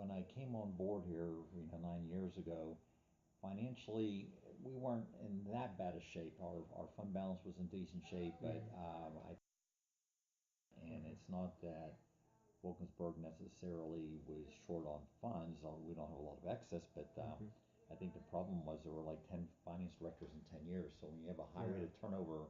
when I came on board here, 9 years ago, financially, we weren't in that bad a shape. Our fund balance was in decent shape, but and it's not that Wilkinsburg necessarily was short on funds. We don't have a lot of excess, but I think the problem was there were like 10 finance directors in 10 years. So when you have a high rate of turnover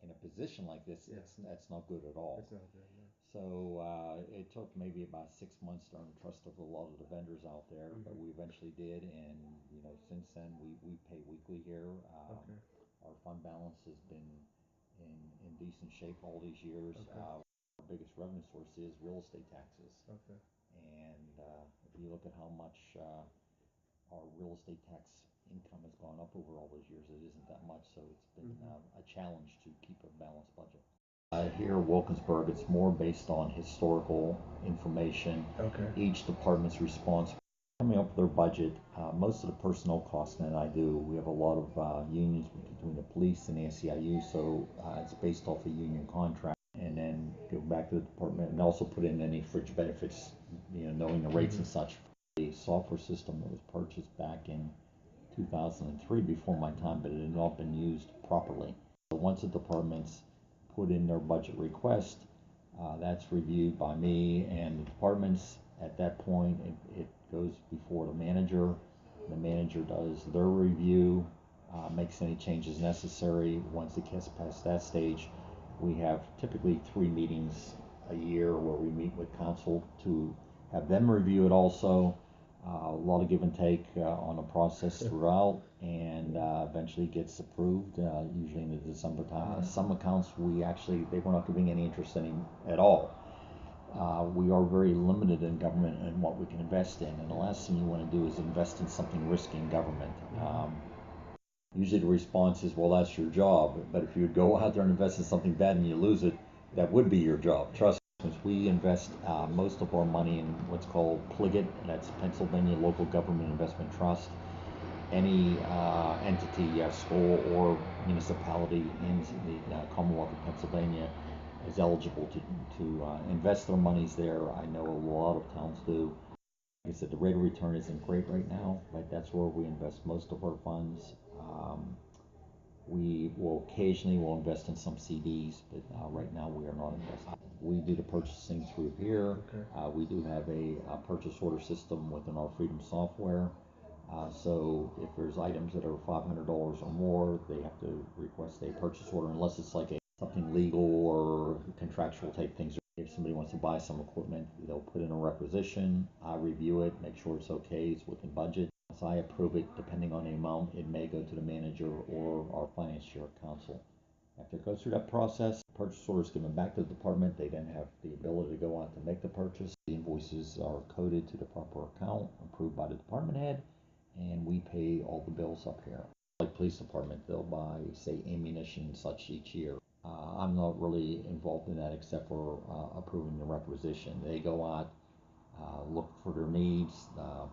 in a position like this, that's not good at all. It's not good, no. So it took maybe about 6 months to earn the trust of a lot of the vendors out there, but we eventually did, and since then we pay weekly here. Okay. Our fund balance has been in decent shape all these years. Okay. Our biggest revenue source is real estate taxes, Okay. and if you look at how much our real estate tax income has gone up over all those years, it isn't that much. So it's been a challenge to keep a balanced budget. Here at Wilkinsburg, it's more based on historical information. Okay. Each department's responsible coming up with their budget. Most of the personnel costs that I do, we have a lot of unions between the police and the SEIU, so it's based off a union contract. And then go back to the department and also put in any fringe benefits, knowing the rates and such. The software system that was purchased back in 2003 before my time, but it had not been used properly. So once the departments put in their budget request, that's reviewed by me and the departments. At that point, it goes before the manager. The manager does their review, makes any changes necessary. Once it gets past that stage, we have typically 3 meetings a year where we meet with council to have them review it also. A lot of give and take on the process throughout, and eventually gets approved, usually in the December time. Some accounts they were not giving any interest at all. We are very limited in government in what we can invest in, and the last thing you want to do is invest in something risky in government. Usually the response is, well, that's your job, but if you would go out there and invest in something bad and you lose it, that would be your job. Trust me. We invest most of our money in what's called PLGIT, that's Pennsylvania Local Government Investment Trust. Any entity, school or municipality in the Commonwealth of Pennsylvania is eligible to invest their monies there. I know a lot of towns do. Like I said, the rate of return isn't great right now, but that's where we invest most of our funds. We will occasionally invest in some CDs, but right now we are not investing. We do the purchasing through here. Okay. We do have a purchase order system within our Freedom software. So if there's items that are $500 or more, they have to request a purchase order unless it's like something legal or contractual type things. If somebody wants to buy some equipment, they'll put in a requisition. I review it, make sure it's okay, it's within budget. Once I approve it, depending on the amount, it may go to the manager or our finance chair council. After it goes through that process, purchase order is given back to the department. They then have the ability to go out to make the purchase. The invoices are coded to the proper account, approved by the department head, and we pay all the bills up here. Like police department, they'll buy, say, ammunition and such each year. I'm not really involved in that except for approving the requisition. They go out, look for their needs,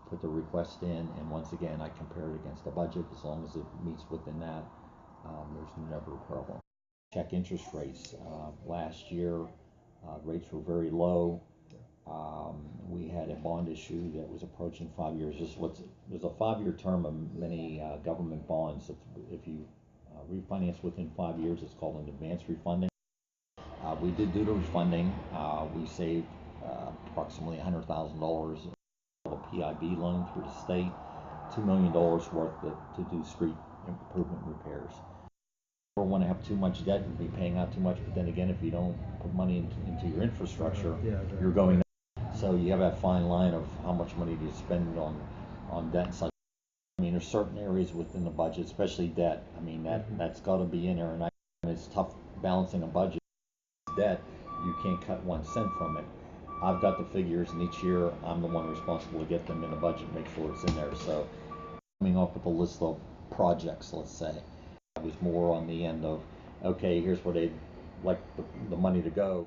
put the request in, and once again, I compare it against the budget. As long as it meets within that, there's never a problem. Check interest rates. Last year, rates were very low. We had a bond issue that was approaching 5 years. There's a 5-year term of many government bonds. If you refinance within 5 years, it's called an advance refunding. We did do the refunding. We saved approximately $100,000 of a PIB loan through the state, $2 million worth to do street improvement repairs. You don't want to have too much debt and be paying out too much, but then again, if you don't put money into your infrastructure, you're going. So you have that fine line of how much money do you spend on debt and such. I mean, there's certain areas within the budget, especially debt. I mean, that's got to be in there, and it's tough balancing a budget. Debt, you can't cut 1 cent from it. I've got the figures, and each year I'm the one responsible to get them in the budget, make sure it's in there. So coming up with a list of projects, let's say, I was more on the end of, okay, here's where they'd like the money to go.